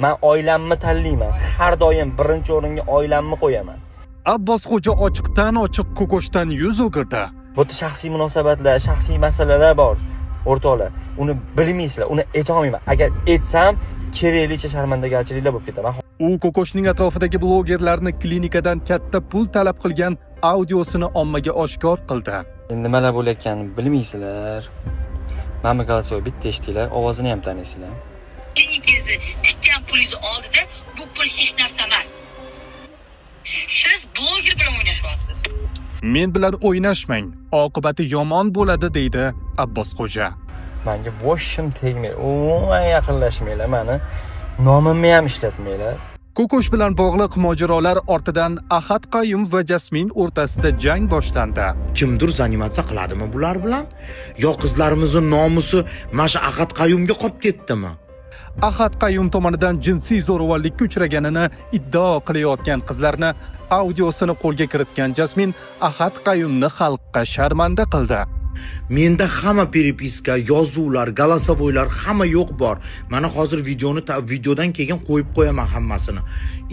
Men oilamni tanlayman. Har doim birinchi o'ringa oilamni qo'yaman. Abbosxo'ja ochiqdan ochiq ko'koshdan yuz o'girdi. Bu shaxsiy munosabatlar, shaxsiy masalalar bor. O'rtoqlar, uni bilmaysizlar, uni aytolmayman. Agar aytsam, keraklicha sharmandagarchiliklar bo'lib ketaman. U ko'koshning atrofidagi blogerlarni klinikadan katta pul talab qilgan audiosini ommaga oshkor qildi. Endi nimalar bo'layotganini bilmaysizlar. Mana Galasiyo bitta eshitdinglar, ovozini ham taniysizlar. Klinikangizni tikkan pulingizni oldida bu pul hech narsa emas. Siz bloger bilan o'ynashyapsiz. Men bilan o'ynashmang, oqibati yomon bo'ladi deydi Abbosxo'ja. Menga boshim tegmaydi. Umuman yaqinlashmanglar meni. Nomimni ham ishlatmanglar. Ko'kosh bilan bog'liq mojarolar ortidan Ahad Qayum va Jasmin o'rtasida jang boshlandi. Kimdir zanimatsiya qiladimi bular bilan? Yo qizlarimizning nomusi mana shu Ahad Qayumga qolib ketdimi? Ahad Qayum tomonidan jinsiy zo'ravonlikka uchraganini iddao qilayotgan qizlarni audiosini qo'lga kiritgan Jasmin Ahad Qayumni xalqqa sharmanda qildi. Menda hamma peripiska, yozuvlar, galasavoylar hamma yo'q bor. Mana hozir videodan keyin qo'yib qo'yaman hammasini.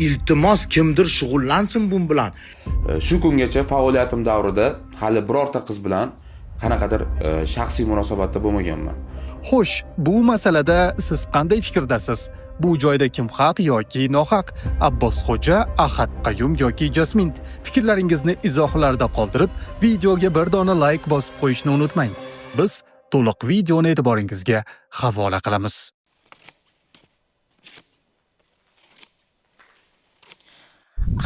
Iltimos kimdir shug'ullansin bu bilan. Shu kungacha faoliyatim davrida hali birorta qiz bilan qanaqadir shaxsiy munosabatda bo'lmaganman. Xo'sh, bu masalada siz qanday fikrdasiz? Bu joyda kim haq yoki nohaq? Abbosxo'ja, Ahad Qayum yoki Jasmin? Fikrlaringizni izohlarda qoldirib, videoga bir dona like bosib qo'yishni unutmang. Biz to'liq videoni e'tiboringizga havola qilamiz.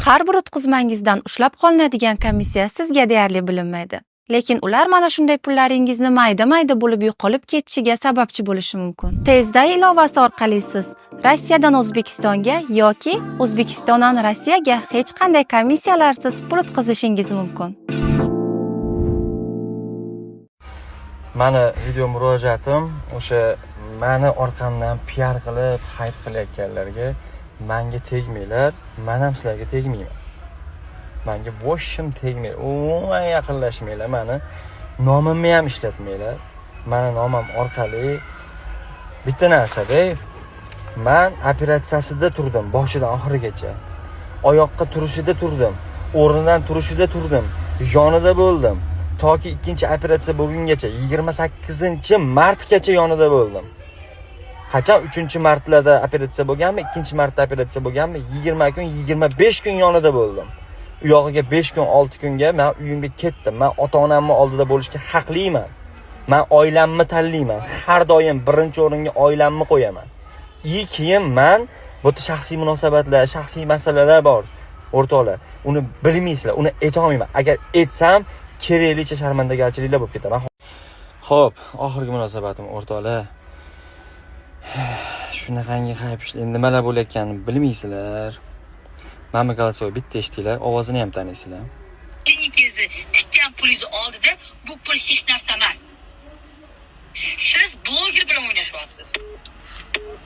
Har bir o'tkazmangizdan ushlab qolinadigan komissiya sizga deyarli bilinmaydi. Lekin ular mana shunday pullaringizni mayda-mayda bo'lib yo'qolib ketishiga sababchi bo'lishi mumkin. Tezda ilovasi orqali siz Rossiyadan O'zbekistonga yoki O'zbekistondan Rossiyaga hech qanday komissiyalarsiz pul o'tkazishingiz mumkin. Mani video murojaatim o'sha meni orqamdan PR qilib, hype qilayotganlarga menga tegmanglar, men ham sizlarga tegmayman. Menga boshim tegmaydi. Umuman yaqinlashmanglar meni. Nomimni ham ishlatmanglar. Meni nomim orqali bitta narsada men operatsiyasida turdim, boshidan oxirigacha. Oyoqqa turishida turdim, o'rnidan turishida turdim, yonida bo'ldim. Toki ikkinchi operatsiya bo'lgungacha 28-martgacha yonida bo'ldim. Qachon 3-martlarda operatsiya bo'lganmi, 2-martda operatsiya bo'lganmi, 20 kun, 25 kun yonida bo'ldim. U yog'iga 5 kun, 6 kunga men uyimga ketdim. Men ota-onamni oldida bo'lishga haqliman. Men oilamni tanlayman. Har doim birinchi o'ringa oilamni qo'yaman. Keyin men bu shaxsiy munosabatlar, shaxsiy masalalar bor. O'rtoqlar, uni bilmaysizlar, uni aytolmayman. Agar aytsam, keraklicha sharmandagarchiliklar bo'lib ketaman. Xo'p, oxirgi munosabatim o'rtoqlar. Shunaqangi hayp ishlar, nimalar bo'layotganini bilmaysizlar. Mana Galasiyo bitta eshitdinglar, ovozini ham taniysizlar. Klinikangizni tikkan pulingizni oldida bu pul hech narsa emas. Siz bloger bilan o'ynashyapsiz.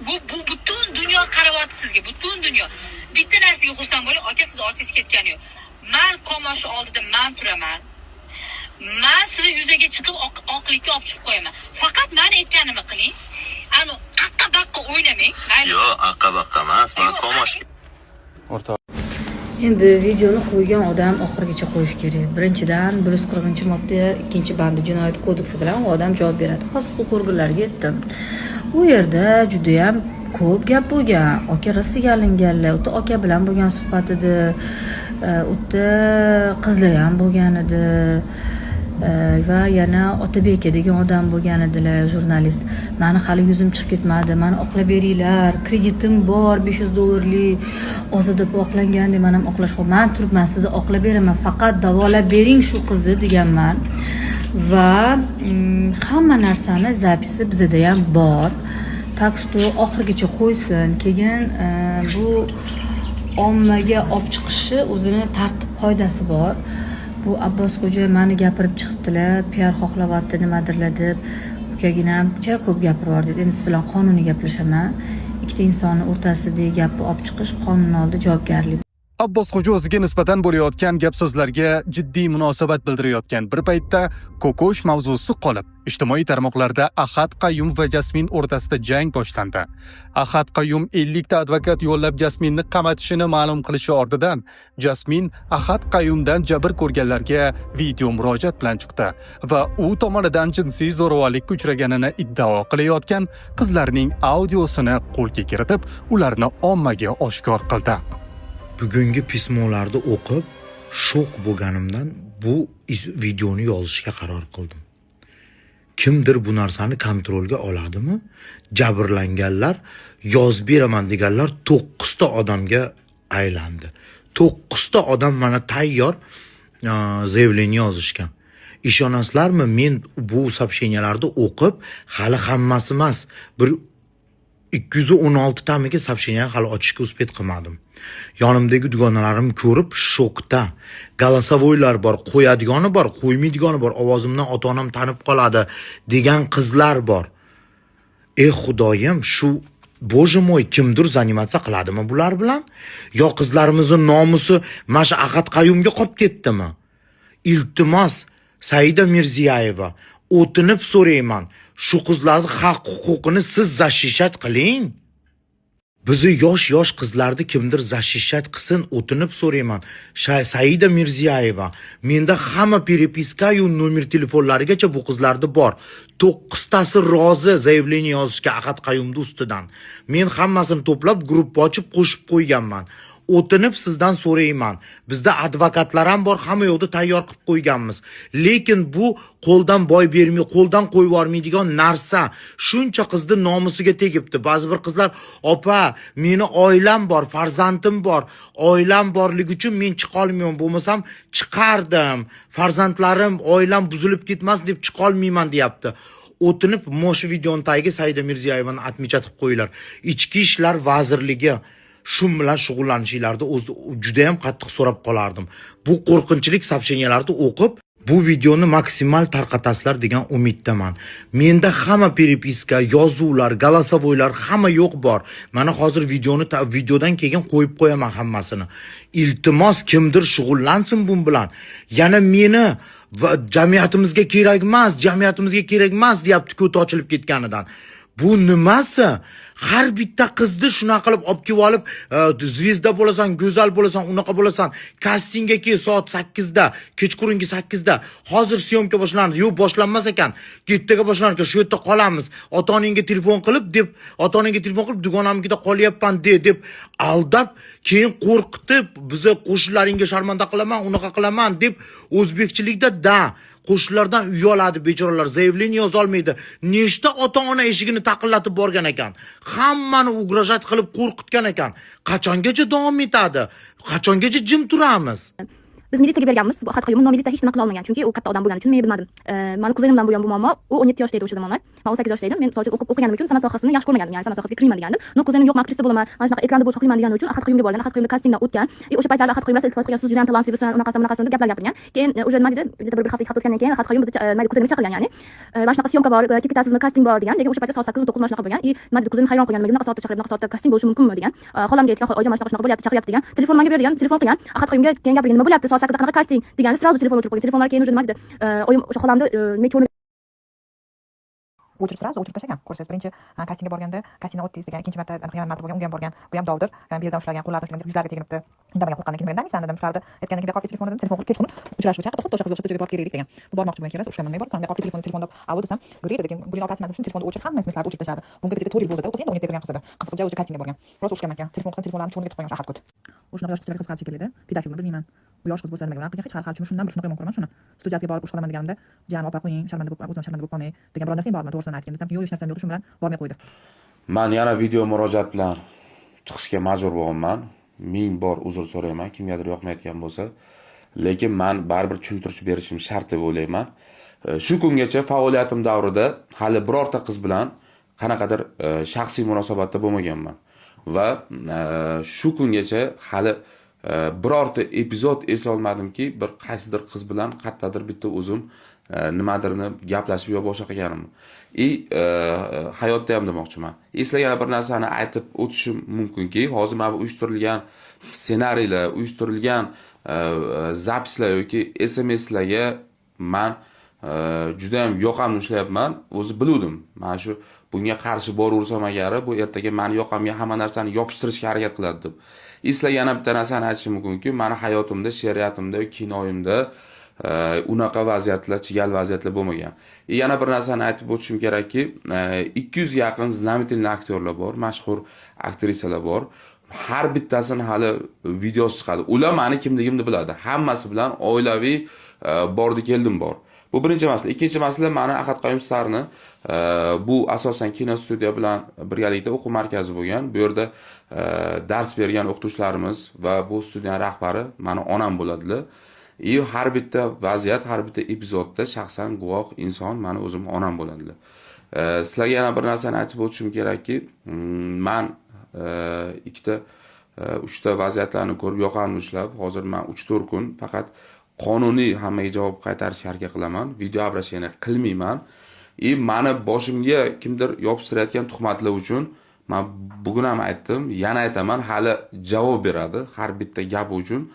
Bu butun dunyo qaryapti sizga, butun dunyo. Bitta narsaga xursand bo'ling, aka siz otingiz ketgani yo'q. Men komoshi oldida men turaman. Men sizni yuzaga chiqib oqlikka olib chiqib qo'yaman. Faqat men aytganimni qiling. Ani aqqa-baqqa o'ynamang. Yo'q, aqqa-baqqa emas, men komosh. O'rtoq. Endi videoni qo'ygan odam oxirigacha qo'yish kerak. Birinchidan 140-modda 2-bandi jinoyat kodeksi bilan u odam javob beradi. Hozir huquq organlariga yetdim. U yerda juda ham ko'p gap bo'lgan. Aka Rossiyaga olinganlar, o'ta aka bilan bo'lgan suhbat edi. O'ta qizlar ham bo'lgan edi. Va yana Otabek degan odam bo'lgan edilar, jurnalist. Meni hali yuzim chiqib ketmadi. Meni oqlab beringlar. Kreditim bor, $500 ozodib oqlangan deb men ham oqlashman. Turibman, sizni oqlab beraman. Faqat davolab bering shu qizni deganman. Va hamma narsani zapisi bizda ham bor. Tak что oxirigacha qo'ysin. Keyin bu ommaga olib chiqishi o'zini tartib qoidasi bor. Bu Abbosxo'ja meni gapirib chiqibdilar, PR xohlayapti nimadirlar deb. Ukaginam juda ko'p gapirib bordi. Endi siz bilan qonuniy gaplashaman. Ikkita insonning o'rtasidagi gapni olib chiqish qonun oldida javobgarlik. Abbosxo'ja o'ziga nisbatan bo'layotgan gap-so'zlarga jiddiy munosabat bildirayotgan bir paytda ko'kosh mavzusi qolib, ijtimoiy tarmoqlarda Ahad Qayum va Jasmin o'rtasida jang boshlandi. Ahad Qayum 50 ta advokat yo'llab Jasminni qamatishini ma'lum qilishi ortidan, Jasmin Ahad Qayumdan jabr ko'rganlarga video murojaat bilan chiqdi va u tomonidan jinsiy zo'ravonlikka uchraganini iddao qilayotgan qizlarning audiosini qo'lga kiritib, ularni ommaga oshkor qildi. Bugungi pismolarni o'qib shok bo'lganimdan bu videoni yozishga qaror qildim. Kimdir bu narsani kontrolga oladimi? Jabrlanganlar, yozib beraman deganlar 9 ta odamga aylandi. 9 ta odam mana tayyor zaявление yozishgan. Ishonasizlarmi, men bu сообщенияларni o'qib, hali hammasi emas, bir 216 tamiga сообщение hali ochishga uspet qilmadim. Yonimdagi dugonalarim ko'rib shokda. Голосовойlar bor, qo'yadigani bor, qo'ymaydigani bor, ovozimdan ota-onam tanib qoladi degan qizlar bor. Ey Xudoyim, shu Boje moy, kimdir zanimatsiya qiladimi bular bilan? Yo qizlarimizning nomusi mana Ahad Qayumga qolib ketdimi? Iltimos, Saida Mirziyoyeva, o'tinib so'rayman, shu qizlarning haq-huquqini siz zashishat qiling. Bizi yosh qizlarni kimdir zashishat qilsin, o'tinib so'rayman. Saida Mirziyoyeva, menda hamma переписка yu nomer telefonlarigacha bu qizlarda bor. 9 tasi rozi zaявление yozishga Ahad Qayumning ustidan. Men hammasini to'plab gruppa ochib qo'shib qo'yganman. O'tinib sizdan so'rayman. Bizda advokatlar ham bor, hamma yo'qda tayyor qilib qo'yganmiz. Lekin bu qo'ldan boy bermay, qo'ldan qo'yib yormaydigan narsa. Shuncha qizning nomusiga tegibdi. Ba'zi bir qizlar, "Opa, meni oilam bor, farzandim bor. Oilam borligi uchun men chiqa olmayman, bo'lmasam chiqardim. Farzandlarim, oilam buzilib ketmas deb chiqa olmayman" deyapti. O'tinib mosh videoni tagiga Saida Mirziyoyevani atmichatib qo'yinglar. Ichki ishlar vazirligi shu bilan shug'ullanishinglarni o'zida juda ham qattiq so'rab qolardim. Bu qo'rqinchlik сообщенияларni o'qib, bu videoni maksimal tarqatasizlar degan umiddaman. Menda hamma переписка, yozuvlar, голосовойlar hamma yo'q bor. Mana hozir videodan keyin qo'yib qo'yaman hammasini. Iltimos kimdir shug'ullansin bu bilan. Yana meni va jamiyatimizga kerak emas deyapti ko'ti ochilib ketganidan. Bu nimasi? Har bitta qizni shunaqa qilib olib kelib olib, zvezda bo'lasan, go'zal bo'lasan, unaqa bo'lasan, kastingga kel soat 8 da, kechqurungi 8 da. Hozir syomka boshlandi. Yo'q, boshlanmas ekan. Ertaga boshlanar ekan. Shu yerda qolamiz. Ota-onangga telefon qilib dugonamnikida qolyapman deb aldab, keyin qo'rqitib, bizni qo'shnilaringga sharmanda qilaman, unaqa qilaman deb o'zbekchilikda qo'shnilardan uyoladi bechoralar, zaявление yoza olmaydi. Nechta ota-ona eshigini taqillatib borgan ekan. Hammani ugrajat qilib qo'rqitgan ekan. Qachongacha davom etadi? Qachongacha jim turamiz? Biz militsiyaga berganmiz. Bu Ahad Qayumni militsiya hech nima qila olmagan, chunki u katta odam bo'lgani uchun men bilmadim. Meni kuzenimdan bo'lgan bu muammo, u 17 yoshda edi o'sha zamonlar. Men 18 yoshda edim. Men misol uchun o'qiganim uchun san'at sohasini yaxshi ko'rmagandim, ya'ni san'at sohasiga kirmayman degandim. No, kuzenim yo'q, aktrisa bo'laman, mana shunaqa ekranda bo'lish xohlayman degani uchun Ahad Qayumga borgan. Ahad Qayumga kastingdan o'tgan. O'sha paytlarda Ahad Qayum iltifot qilgan, siz juda ham talantlisiz, unaqasi deb gaplar gapirgan. Keyin o'sha nima dedi, bir hafta o'tgandan keyin Ahad Qayum bizni kuzenimga chaqirgan, ya'ni mana shunaqa syomka bor, kelib ketasizmi, kasting bor degan. Lekin o'sha paytda soat 8-9 mana shunaqa bo'lgan. Nima dedi, kuzenim hayron qolgan, nimaga bunaqa soatda chaqirib, bunaqa soatda kasting bo'lishi mumkinmi degan. Xolamga aytgan, oyijon mana shunaqa bo'lyapti, chaqiryapti degan. Telefon menga bergan, telefon qilgan. Ahad Qayumga keyin gapirgan, nima bo'lyapti, soat 8da qanaqa kasting degan. Sразу telefon o'chirib qo'ygan. Telefonlar keyin o'sha nima dedi, oyim o'sha xolamni o'chirib tashlagan. Ko'rsangiz, birinchi kastingga borganda kastingdan o'tdingiz degan, ikkinchi marta xiyonat bo'lgan, unga ham borgan. Bu ham dovdir. Bu yerdan ushlagan, qo'llaridan ushlagan, yuzlariga teginibdi. Indamagan, qo'rqqandan keyin indamiysan dedim. Shularni aytgandan keyin qolib telefon dedim. Telefon qilib kechqurun uchrashuvga chaqirdi. Xuddi o'sha qiz o'sha joyga borib kelaylik degan. Bu bormoqchi bo'lgan keras, ushlayman bor. Sonda qolib telefonni avo desam, guriydi degan. Guriyni otasidan shuni telefonni o'chirib hamma ismlarni o'chirib tashladi. Bunga bitta 4 yil bo'ldi-da. O'tgan 17 kirgan qiz edi. Qiz o'sha kastingga borgan. Rosa ushlagan ekan. Telefonlarni cho'niga ketib qo'ygan Ahad Kut. O'sha yosh qizlarga qizqarchi keladi. Pedofilmi bilmayman. Bu yosh qiz bo'lsa nima qilgan? Hech hal shundan bir shunaqa yomon ko'raman shuni. Studiyasiga borib ushlaman deganimda, "Jan opa qo'ying, sharmanda bo'lib qolmay" degan bir narsam bormi? To'g'risini aytgan desam, "Yo'q, hech narsam yo'q", shu bilan bormay qo'ydi. Men yana video murojaat bilan chiqishga majbur bo'lganman. 1000 bor uzr so'rayman, kimgadir yoqmayotgan bo'lsa. Lekin men baribir tushuntirib berishim shart deb o'ylayman. Shu kungacha faoliyatim davrida hali birorta qiz bilan qanaqadir shaxsiy munosabatda bo'lmaganman va shu kungacha hali birorta epizod eslolmadimki, bir qaysidir qiz bilan qayerdadir bitta o'zim nimadirni gaplashib yo boshqa qilganimni. Hayotda ham demoqchiman. Sizlarga yana bir narsani aytib o'tishim mumkinki, hozir mana bu uyushtirilgan ssenariylar, uyushtirilgan zapislar yoki SMSlarga men juda ham yoqamni ushlayapman. O'zi biluvdim. Men shu bunga qarshi boraversam agar bu ertaga meni yoqamga hamma narsani yopishtirishga harakat qiladi deb. Sizlarga yana bitta narsani aytishim mumkinki, meni hayotimda, she'riyatimda, kinoyimda unaqa vaziyatlar, chigal vaziyatlar bo'lmagan. Yana bir narsani aytib o'tishim kerakki, 200 yaqin znamenательный aktyorlar bor, mashhur aktrisalar bor. Har bittasini hali videosi chiqadi. Ular meni kimligimni biladi. Hammasi bilan oilaviy bordi keldim bor. Bu birinchi masala. Ikkinchi masala, meni Ahad Qayum Starni bu asosan kino studiya bilan birgalikda o'quv markazi bo'lgan. Bu yerda dars bergan o'qituvchilarimiz va bu studiyaning rahbari meni onam bo'ladilar. Har bitta vaziyat, har bitta epizodda shaxsan guvoh inson meni o'zim onam bo'ladilar. Sizlarga yana bir narsani aytib o'tishim kerakki, men ikkita, uchta vaziyatlarni ko'rib yoqamni ushlab, hozir men 3-4 kun faqat qonuniy hammaga javob qaytarishga harakat qilaman, video обращение qilmayman. Meni boshimga kimdir yopishtirayotgan tuhmatlar uchun men bugun ham aytdim, yana aytaman, hali javob beradi har bitta gap uchun.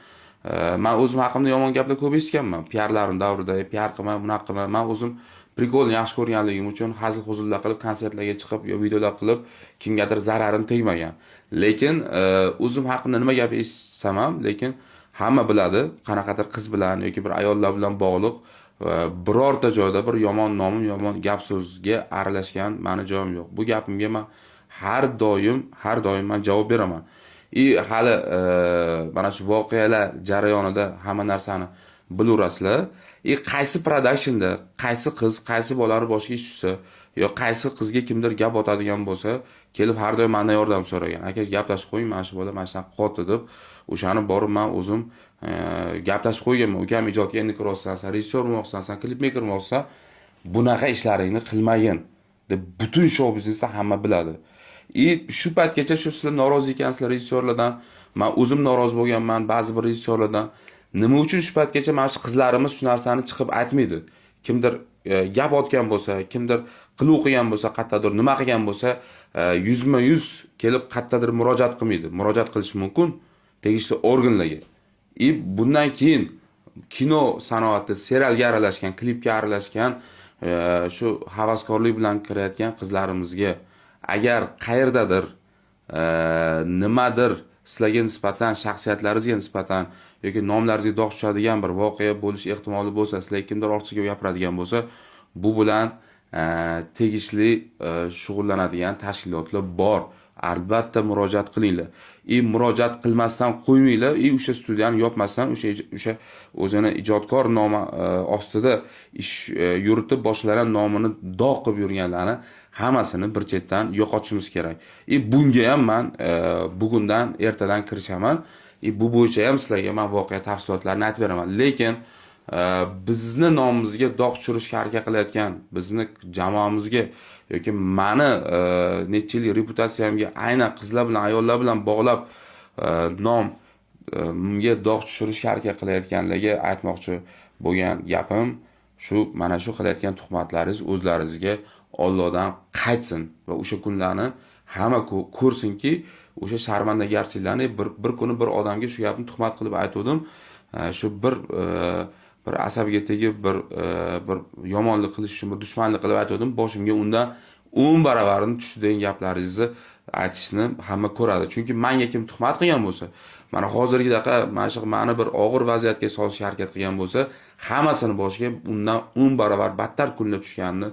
Men o'zim haqimda yomon gaplar ko'p eshitganman. PR-larim davrida, PR qilma, bunaqa qilma. Men o'zim prikolni yaxshi ko'rganligim uchun hazil-huzullar qilib, konsertlarga chiqib, yo videolar qilib, kimgadir zararim tegmagan. Lekin o'zim haqimda nima gap eshitsam ham, lekin hamma biladi, qanaqadir qiz bilan yoki bir ayollar bilan bog'liq birorta joyda bir yomon nomim, yomon gap so'zga aralashgan meni joyim yo'q. Bu gapimga men har doim men javob beraman. Hali mana shu voqealar jarayonida hamma narsani bilaverasizlar. Qaysi productionda, qaysi qiz, qaysi bolani boshiga ish tushsa, yo qaysi qizga kimdir gap otadigan bo'lsa, kelib har doim mendan yordam so'ragan. Aka, gaplashib qo'ying, mana shu bola mana shunaqa qotdi deb, o'shani borib men o'zim gaplashib qo'yganman. Ukam ijodga endi kirmoqsan, rejissyor bo'lmoqsan, klip maker bo'lmoqsan, bunaqa ishlaringni qilmagin deb butun show biznesda hamma biladi. Shu paytgacha shu sizlar norozi ekansizlar rejissyorlardan, men o'zim norozi bo'lganman ba'zi bir rejissyorlardan. Nima uchun shu paytgacha mana shu qizlarimiz shu narsani chiqib aytmaydi? Kimdir gap otgan bo'lsa, kimdir qilib o'qigan bo'lsa, qayerdadir nima qilgan bo'lsa, 100% kelib qayerdadir murojaat qilmaydi. Murojaat qilish mumkin tegishli organlarga. Bundan keyin kino sanoati serialga aralashgan, klipga aralashgan, shu havaskorlik bilan kirayotgan qizlarimizga agar qayerdadir nimadir sizlarga nisbatan, shaxsiyatlaringizga nisbatan yoki nomlaringizga dog' tushadigan bir voqea bo'lish ehtimoli bo'lsa, sizlar kimdir ortiqcha gapiradigan bo'lsa, bu bilan tegishli shug'ullanadigan tashkilotlar bor. Albatta murojaat qilinglar. Murojaat qilmasdan qo'ymanglar, o'sha studiyani yopmasdan, o'sha o'zini ijodkor nomi ostida ish yuritib boshlagan nomini dog' qilib yurganlarni hammasini bir chetdan yo'qotishimiz kerak. Bunga ham men bugundan ertadan kirishaman. Bu bo'yicha ham sizlarga men voqea tafsilotlarini aytib beraman. Lekin bizni nomimizga dog' tushirishga harakat qilayotgan, bizni jamoamizga yoki meni necha yil reputatsiyamga aynan qizlar bilan, ayollar bilan bog'lab nomga dog' tushirishga harakat qilayotganlarga aytmoqchi bo'lgan gapim shu, mana shu qilayotgan tuhmatlaringiz o'zlaringizga Allohdan qaytsin va o'sha kunlarni hamma ko'rsinki, o'sha sharmandagarchiliklarni bir kuni bir odamga shu gapni tuhmat qilib aytdim. Shu bir asabiga tegib bir yomonlik qilish uchun bir dushmanlik qilib aytdim. Boshimga undan 10 baravarini tushdi degan gaplaringizni aytishni hamma ko'radi. Chunki menga kim tuhmat qilgan bo'lsa, mana hozirgidaqa mana shu meni bir og'ir vaziyatga solishga harakat qilgan bo'lsa, hammasini boshiga undan 10 baravar battar kunlar tushganini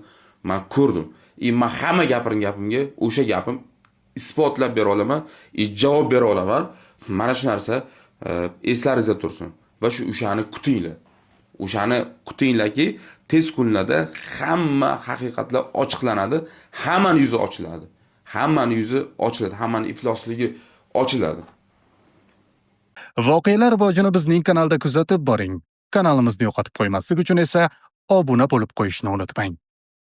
men ko'rdim. Men hamma gapimga o'sha gapim isbotlab bera olaman, javob bera olaman. Mana shu narsa eslaringizda tursin va o'shani kutinglar. O'shani kutinglarki, tez kunlarda hamma haqiqatlar ochiqlanadi, hammaning yuzi ochiladi. Hammaning yuzi ochiladi, hammaning iflosligi ochiladi. Voqealar rivojini bizning kanalda kuzatib boring. Kanalimizni yo'qotib qo'ymaslik uchun esa obuna bo'lib qo'yishni unutmang.